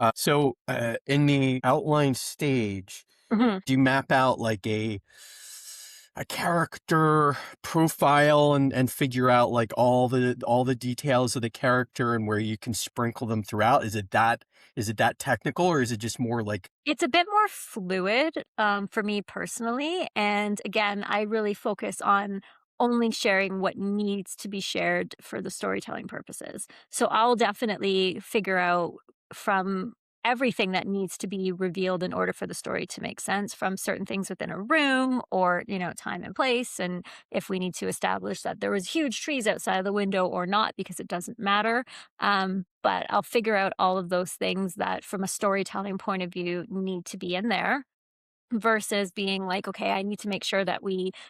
In the outline stage, Mhm. do you map out like a character profile and figure out like all the details of the character and where you can sprinkle them throughout? Is it that technical, or is it just more like It's a bit more fluid, for me personally, and again, I really focus on only sharing what needs to be shared for the storytelling purposes. So I'll definitely figure out from everything that needs to be revealed in order for the story to make sense, from certain things within a room or, time and place, and if we need to establish that there was huge trees outside of the window or not, because it doesn't matter. But I'll figure out all of those things that, from a storytelling point of view, need to be in there versus being like, okay, I need to make sure that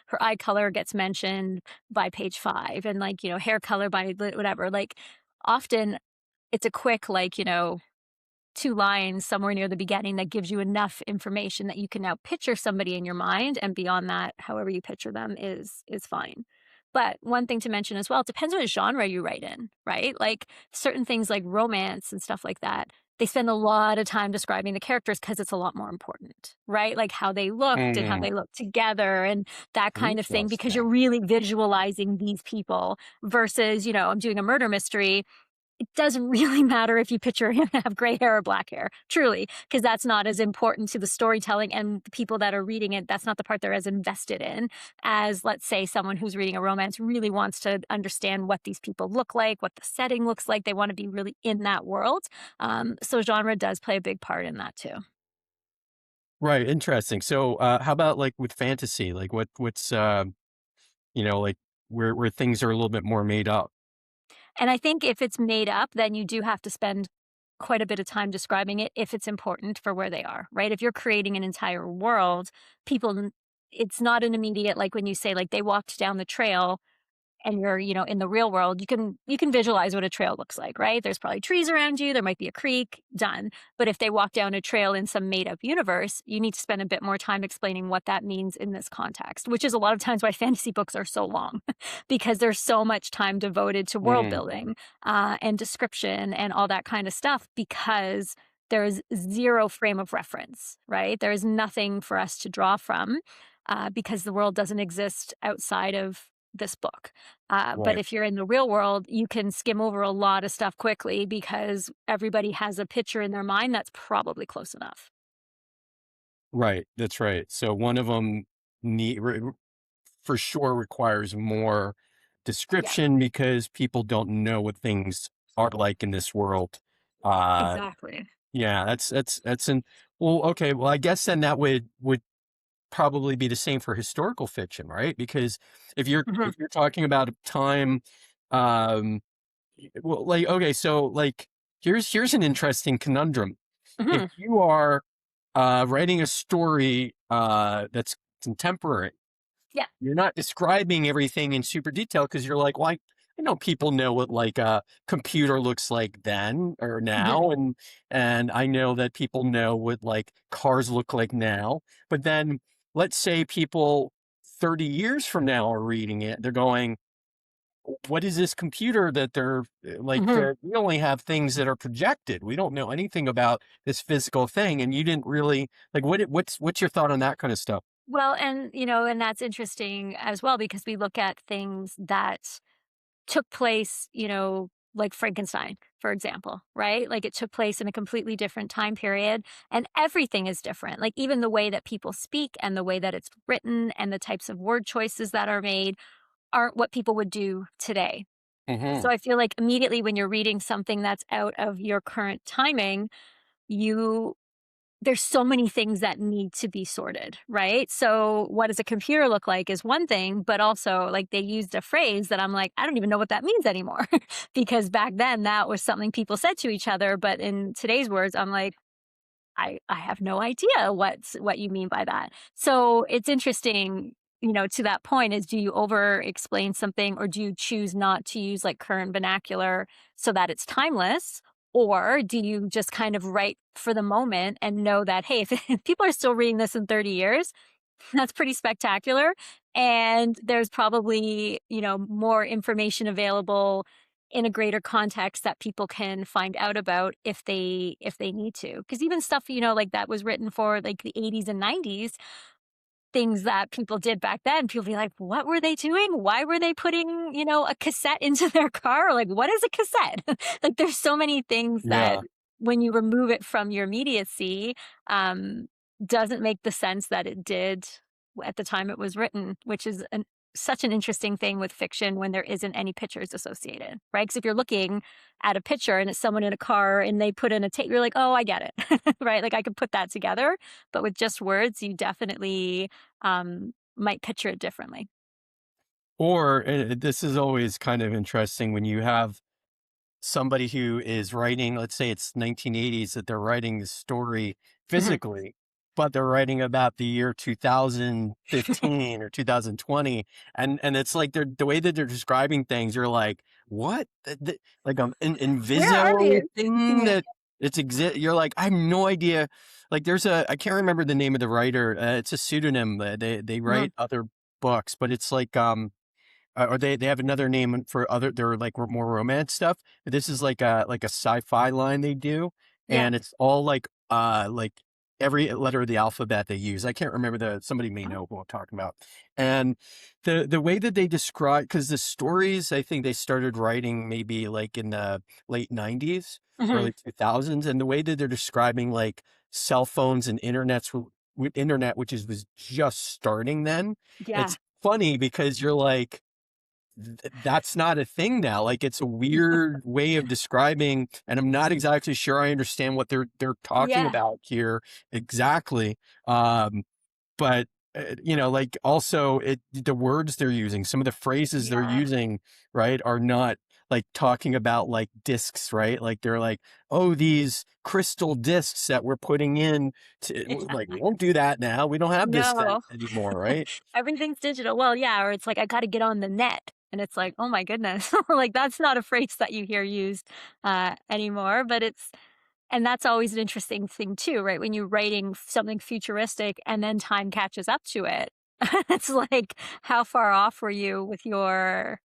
her eye color gets mentioned by page 5 and like, hair color by whatever. Like, often it's a quick, like, 2 lines somewhere near the beginning that gives you enough information that you can now picture somebody in your mind, and beyond that, however you picture them is fine. But one thing to mention as well, it depends what genre you write in, right? Like, certain things like romance and stuff like that, they spend a lot of time describing the characters because it's a lot more important, right? Like how they looked and how mm, they looked together and that kind of thing, because you're interesting? really visualizing these people versus, I'm doing a murder mystery. It doesn't really matter if you picture him to have gray hair or black hair, truly, because that's not as important to the storytelling, and the people that are reading it, that's not the part they're as invested in as, let's say, someone who's reading a romance really wants to understand what these people look like, what the setting looks like. They want to be really in that world. So genre does play a big part in that too. Right, interesting. How about like with fantasy? Like like where things are a little bit more made up? And I think if it's made up, then you do have to spend quite a bit of time describing it if it's important for where they are, right? If you're creating an entire world, it's not an immediate, like when you say, like, they walked down the trail and you're, in the real world, you can visualize what a trail looks like, right? There's probably trees around you, there might be a creek, done. But if they walk down a trail in some made up universe, you need to spend a bit more time explaining what that means in this context, which is a lot of times why fantasy books are so long, because there's so much time devoted to world Mm, building, and description and all that kind of stuff, because there's zero frame of reference, right? There is nothing for us to draw from, because the world doesn't exist outside of this book. But right. if you're in the real world, you can skim over a lot of stuff quickly because everybody has a picture in their mind that's probably close enough. Right, that's right. So one of them for sure requires more Yeah, description because people don't know what things are like in this world. Uh, exactly. yeah, that's an well, okay. Well, I guess then that would probably be the same for historical fiction, right? Because if you're Mhm, if you're talking about a time, um, well, like okay, so like here's an interesting conundrum. If mhm. you are writing a story that's contemporary, Yeah, you're not describing everything in super detail because you're like, well, I know people know what like a computer looks like then or mhm. now, and I know that people know what like cars look like now. But then let's say people 30 years from now are reading it, they're going, what is this computer that they're Mhm. we only have things that are projected. We don't know anything about this physical thing. And you didn't really like what's your thought on that kind of stuff? Well, and that's interesting as well, because we look at things that took place, like Frankenstein, for example, right? Like, it took place in a completely different time period, and everything is different. Like, even the way that people speak and the way that it's written and the types of word choices that are made aren't what people would do today. So Hmm. I feel like immediately when you're reading something that's out of your current timing, you there's so many things that need to be sorted, right? So what does a computer look like is one thing, but also, like, they used a phrase that I'm like, I don't even know what that means anymore. Because back then that was something people said to each other, but in today's words, I'm like, I have no idea what you mean by that. So it's interesting, to that point, is, do you over explain something, or do you choose not to use like current vernacular so that it's timeless? Or do you just kind of write for the moment and know that, hey, if people are still reading this in 30 years, that's pretty spectacular. And there's probably, more information available in a greater context that people can find out about if they need to. Because even stuff, like that was written for like the 80s and 90s, things that people did back then, people be like, "What were they doing? Why were they putting, a cassette into their car? Like, what is a cassette?" Like, there's so many things that Yeah. when you remove it from your immediacy, um, doesn't make the sense that it did at the time it was written, which is such an interesting thing with fiction when there isn't any pictures associated, right? Because if you're looking at a picture and it's someone in a car and they put in a tape, you're like, "Oh, I get it," right? Like I could put that together, but with just words, you definitely might picture it differently. Or this is always kind of interesting when you have somebody who is writing, let's say it's 1980s, that they're writing the story Mhm. physically, but they're writing about the year 2015 or 2020. And it's like the way that they're describing things, you're like, what? Like an Where are Inviso you? thing Yeah. that you're like, I have no idea. Like I can't remember the name of the writer. It's a pseudonym. They Mhm. write other books, but it's like, or they have another name for other they're like more romance stuff. This is like a sci-fi line they do, Yeah. and it's all like every letter of the alphabet they use. I can't remember somebody may Oh. know who I'm talking about. And the way that they describe, because the stories I think they started writing maybe like in the late 90s, Mhm. early 2000s, and the way that they're describing like cell phones and with internet, which was just starting then. Yeah. It's funny because you're like, that's not a thing now. Like, it's a weird way of describing, and I'm not exactly sure I understand what they're talking Yeah. about here exactly. Um, but like also the words they're using, some of the phrases they're Yeah. using, right, are not like talking about like discs, right? Like they're like, oh, these crystal discs that we're putting in like, Yeah. we won't do that now. We don't have this No. anymore, right? Everything's digital. Well, yeah, or it's like, "I gotta get on the net," and it's like, "Oh my goodness." Like, that's not a phrase that you hear used, anymore, but and that's always an interesting thing too, right? When you're writing something futuristic and then time catches up to it. It's like, how far off were you with your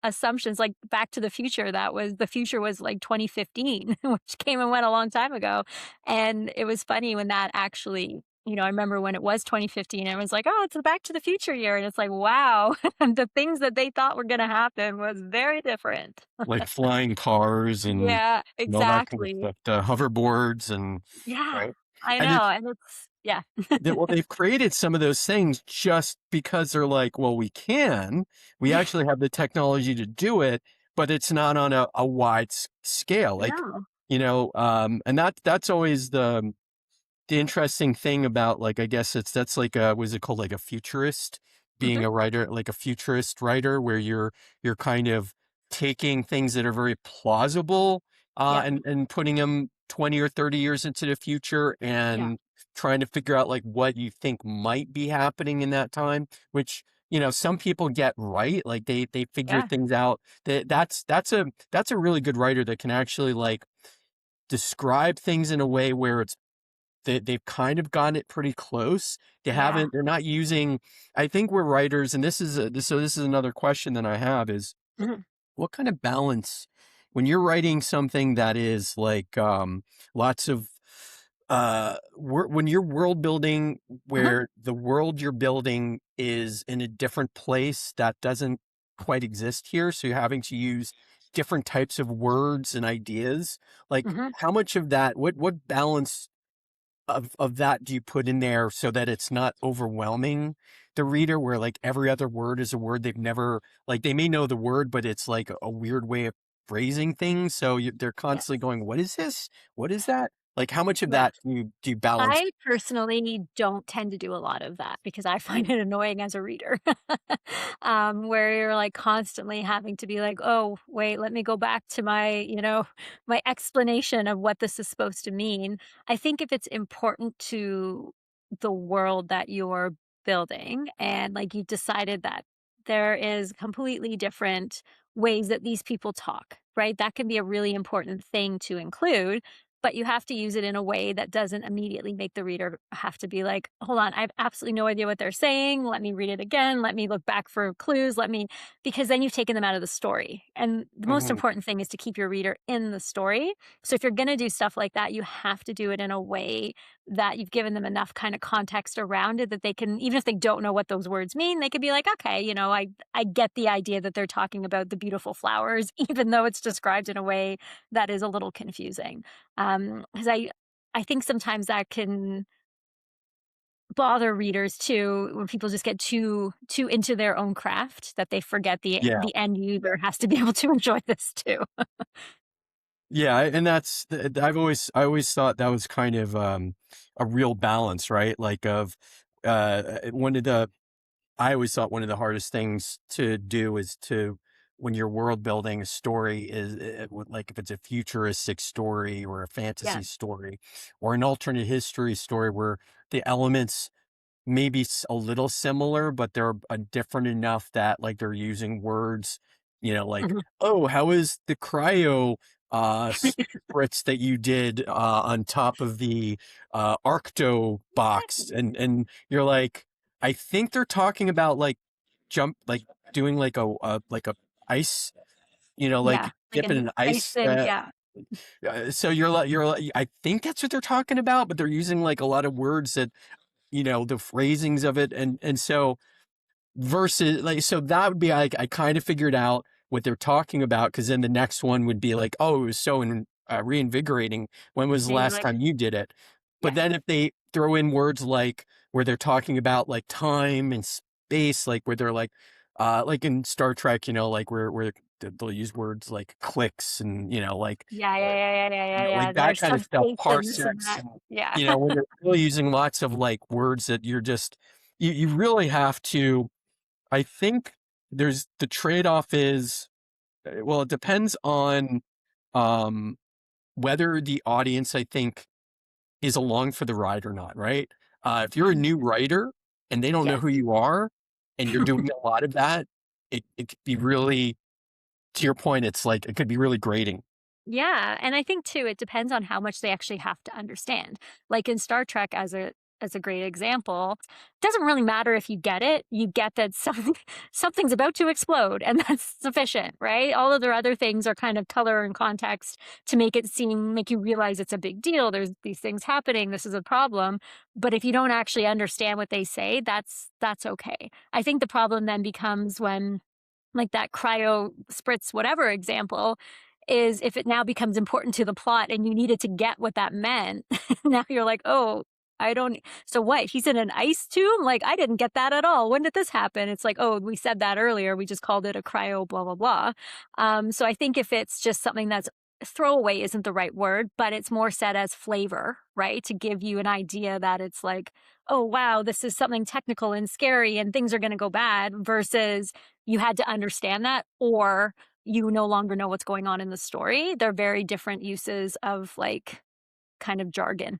assumptions? Like, Back to the Future, the future was, like, 2015, which came and went a long time ago, and it was funny when that actually I remember when it was 2015, I was like, "Oh, it's the Back to the Future year," and it's like, wow, the things that they thought were gonna happen was very different. Like flying cars Yeah, and all that kind of exactly. stuff, the hoverboards and Yeah, right? I And know, it's and it's yeah. they've created some of those things just because they're like, "Well, we actually have the technology to do it, but it's not on a wide scale." Like, No. and that's always the interesting thing about, like, I guess that's like a what is it called? Like a futurist, being Mhm. a writer, like a futurist writer, where you're kind of taking things that are very plausible, Yeah, and putting them 20 or 30 years into the future yeah, and trying to figure out like what you think might be happening in that time, which, some people get right. Like they figure yeah, things out. That's a really good writer that can actually like describe things in a way where they've kind of gotten it pretty close. yeah. They're not using, I think we're writers, and this is another question that I have is, Mhm, what kind of balance when you're writing something that is like, lots of, when you're world building, mhm, where the world you're building is in a different place that doesn't quite exist here, so you're having to use different types of words and ideas, like, mhm. how much of that, what balance of that do you put in there so that it's not overwhelming the reader, where like every other word is a word they've never, like, they may know the word, but it's like a weird way of phrasing things, so they're constantly Yes. going, what is this, what is that, like, how much of Yeah. that do you balance? I personally don't tend to do a lot of that because I find it annoying as a reader. Where you're like constantly having to be like, oh, wait, let me go back to my explanation of what this is supposed to mean. I think if it's important to the world that you're building and like you've decided that there is completely different ways that these people talk, right? That can be a really important thing to include but you have to use it in a way that doesn't immediately make the reader have to be like, hold on, I have absolutely no idea what they're saying. Let me read it again. Let me look back for clues. Because then you've taken them out of the story. And the most Mhm. important thing is to keep your reader in the story. So if you're going to do stuff like that, you have to do it in a way that you've given them enough kind of context around it that they can, even if they don't know what those words mean, they could be like, okay, I get the idea that they're talking about the beautiful flowers, even though it's described in a way that is a little confusing. 'Cause I think sometimes that can bother readers too when people just get too into their own craft that they forget Yeah. the end user has to be able to enjoy this too. Yeah, and I always thought that was kind of a real balance, right? Like of one of the I always thought one of the hardest things to do is to when you're world building a story is like if it's a futuristic story or a Yeah. fantasy story or an alternate history story where the elements maybe a little similar, but they're different enough that like they're using words, like, Mhm. oh, how is the cryo spritz that you did on top of the Arcto box? And you're like, I think they're talking about like like doing like a ice, Yeah, like like dipping an in ice. Iceland, yeah. So you're like, I think that's what they're talking about, but they're using like a lot of words that the phrasings of it. And so versus like, so that would be like, I kind of figured out what they're talking about. Cause then the next one would be like, oh, it was so reinvigorating. When was the And you're last like, time you did it? But yeah, then if they throw in words like where they're talking about like time and space, like where they're like in Star Trek, like where they'll use words like clicks and, yeah, yeah, yeah, yeah, yeah, yeah, yeah, like their that kind of stuff, substation, this and parsecs, that. and Yeah. when they're really using lots of like words that you're just you really have to. I think there's the trade-off is well, it depends on um whether the audience I think is along for the ride or not, right? If you're a Mhm. new writer and they don't know Yes. who you are and you're doing a lot of that, it could be really, to your point, it's like it could be really grating. Yeah, and I think too, it depends on how much they actually have to understand. Like in Star Trek, as a great example, doesn't really matter if you get it. You get that something's about to explode, and that's sufficient, right? All of their other things are kind of color and context to make you realize it's a big deal. There's these things happening. This is a problem. But if you don't actually understand what they say, that's okay. I think the problem then becomes when like that cryo spritz whatever example is if it now becomes important to the plot and you needed to get what that meant. Now you're like, "Oh, I don't so what? He's in an ice tomb? Like, I didn't get that at all. When did this happen?" It's like, "Oh, we said that earlier. We just called it a cryo blah blah blah." So I think if it's just something that's throwaway isn't the right word, but it's more said as flavor, right? To give you an idea that it's like, "Oh, wow, this is something technical and scary and things are going to go bad," versus you had to understand that or you no longer know what's going on in the story. They're very different uses of like kind of jargon.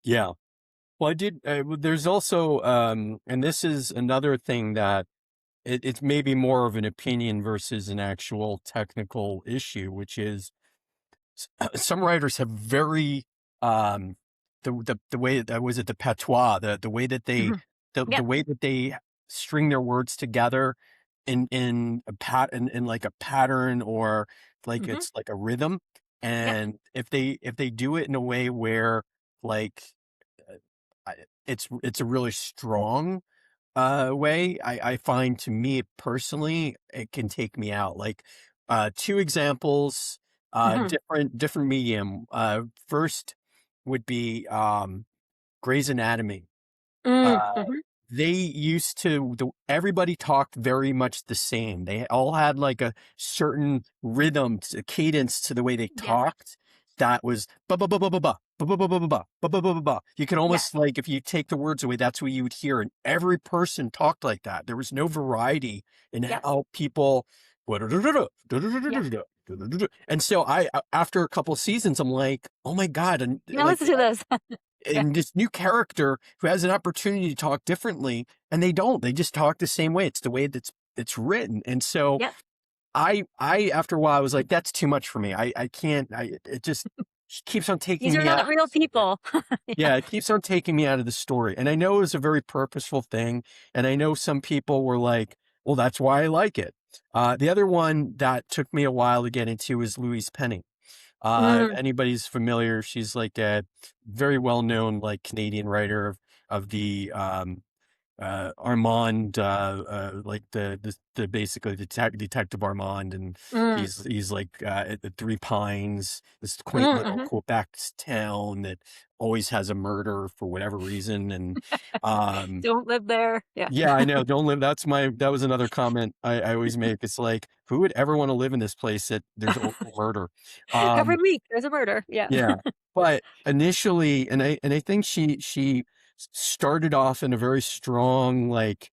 Yeah. Well, I did. There's also, and this is another thing that it's maybe more of an opinion versus an actual technical issue, which is some writers have very the way that was it the patois, the way that they Mhm. the Yep. way that they string their words together in a in like a pattern or like Mhm. it's like a rhythm. Yep. And if they do it in a way where like uh, it's a really strong way, I find to me personally, it can take me out. Like, two examples, Mhm. different medium. First would be Grey's Anatomy. Mm. Uh, Mhm. they used to everybody talked very much the same. They all had like a certain rhythm, cadence to the way they Yes. talked. That was ba ba ba ba ba ba ba ba ba ba ba ba ba ba ba ba. You can Yeah. almost like if you take the words away, that's what you would hear. And every person talked like that. There was no variety in Yep. how people. Yep. And so after a couple seasons, I'm like, oh my God. And Yeah, like listen to this. Yeah. and this new character who has an opportunity to talk differently and they don't, they just talk the same way. It's the way that's it's written. And so Yep. I after a while I was like, that's too much for me. I can't, it just she keeps on taking These are me out not of the real story. people. Yeah. Yeah, it keeps on taking me out of the story, and I know it was a very purposeful thing, and I know some people were like, "Well, that's why I like it." The other one that took me a while to get into is Louise Penny. If Mm, anybody's familiar, she's like a very well-known, like, Canadian writer of the, Armand, like the basically Detective Armand, and mm, he's like at the Three Pines, this quaint mm, little mhm. Quebec town that always has a murder for whatever reason, and um, Don't live there. Yeah. yeah, I know. Don't live. That was another comment I always make. It's like, who would ever want to live in this place that there's a murder? Every Um, week there's a murder. Yeah. yeah, but initially, and I think she started off in a very strong, like,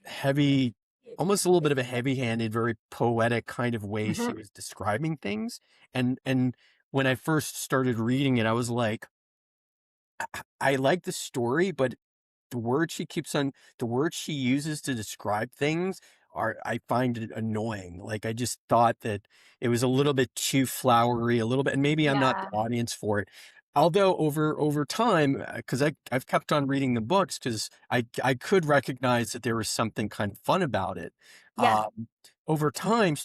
heavy, almost a little bit of a heavy-handed, very poetic kind of way she Mhm. was describing things, and when I first started reading it, I was like, I like the story, but the words she keeps on the words she uses to describe things are I find it annoying. Like, I just thought that it was a little bit too flowery, a little bit, and maybe I'm not the Yeah. audience for it. Although over time, because I've kept on reading the books because I could recognize that there was something kind of fun about it. Yeah. Over time,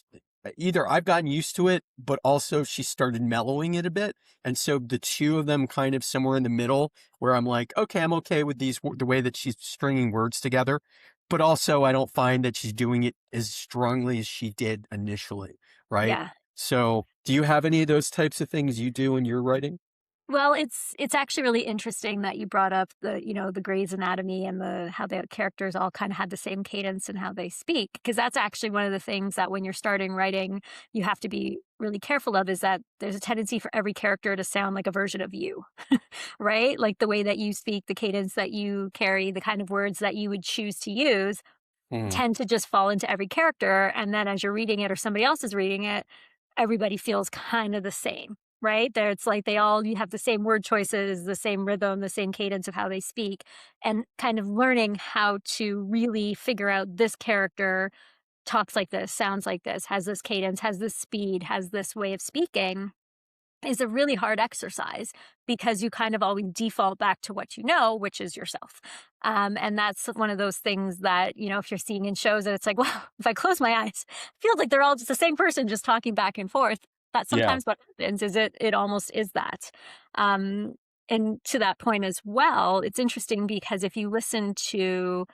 either I've gotten used to it, but also she started mellowing it a bit, and so the two of them kind of somewhere in the middle where I'm like, okay, I'm okay with the way that she's stringing words together, but also I don't find that she's doing it as strongly as she did initially, right? Yeah. So, do you have any of those types of things you do in your writing? Well, it's actually really interesting that you brought up the Grey's Anatomy and the how the characters all kind of had the same cadence and how they speak, because that's actually one of the things that when you're starting writing, you have to be really careful of is that there's a tendency for every character to sound like a version of you, right? Like the way that you speak, the cadence that you carry, the kind of words that you would choose to use Mhm. tend to just fall into every character, and then as you're reading it or somebody else is reading it, everybody feels kind of the same, right? There it's like they all you have the same word choices, the same rhythm, the same cadence of how they speak, and kind of learning how to really figure out this character talks like this, sounds like this, has this cadence, has this speed, has this way of speaking is a really hard exercise because you kind of always default back to what you know, which is yourself. And that's one of those things that, if you're seeing in shows that it's like, well, if I close my eyes, it feels like they're all just the same person just talking back and forth. That's Yeah, sometimes what happens is it almost is that. Um, and to that point as well, it's interesting because if you listen to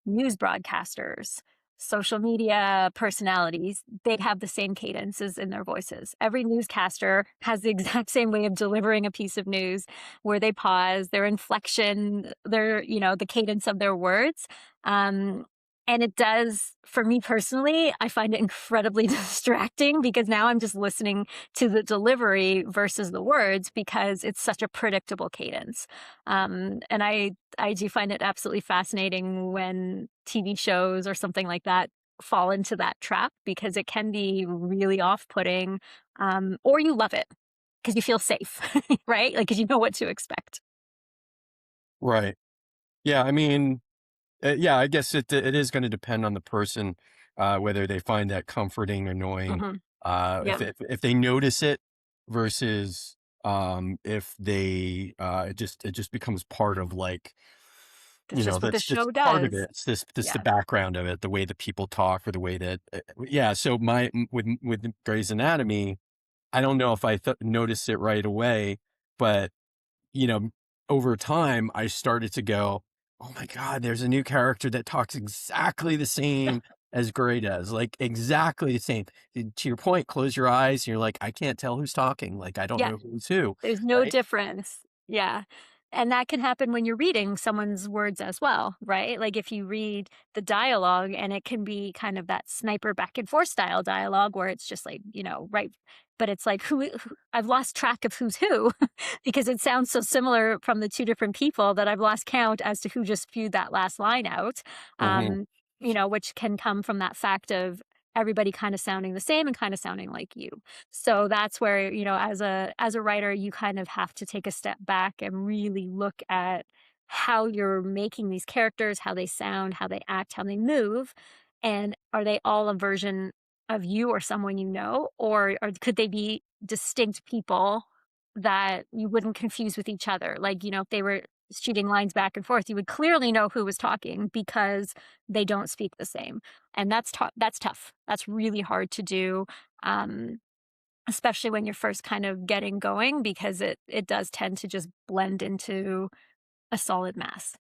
news broadcasters, social media personalities, they have the same cadences in their voices. Every newscaster has the exact same way of delivering a piece of news where they pause, their inflection, the cadence of their words. Um, and it does, for me personally, I find it incredibly distracting because now I'm just listening to the delivery versus the words because it's such a predictable cadence. And I do find it absolutely fascinating when TV shows or something like that fall into that trap because it can be really off-putting, or you love it because you feel safe, right? Like, 'cause you know what to expect. right. Yeah, I mean, yeah, I guess it is going to depend on the person, whether they find that comforting, annoying, Mhm. if Yeah. if they notice it versus if they it just becomes part of, like, That's just what the that's show part of does. it. It's this the Yeah. background of it, the way that people talk or the way that yeah. So with Grey's Anatomy, I don't know if I noticed it right away, but you know, over time, I started to go, "Oh my god, there's a new character that talks exactly the same as Gray does, like, exactly the same." And to your point, close your eyes, and you're like, "I can't tell who's talking, like, I don't Yeah. know who's who," There's no right? difference. Yeah. And that can happen when you're reading someone's words as well, right? Like if you read the dialogue and it can be kind of that sniper back and forth style dialogue where it's just like, right. But it's like who I've lost track of who's who because it sounds so similar from the two different people that I've lost count as to who just spewed that last line out. Mhm. Um, which can come from that fact of everybody kind of sounding the same and kind of sounding like you. So that's where, as a writer, you kind of have to take a step back and really look at how you're making these characters, how they sound, how they act, how they move, and are they all a version of you or someone you know, or could they be distinct people that you wouldn't confuse with each other. Like, if they were shooting lines back and forth, you would clearly know who was talking because they don't speak the same. And that's tough. That's really hard to do. Um, Especially when you're first kind of getting going because it does tend to just blend into a solid mass.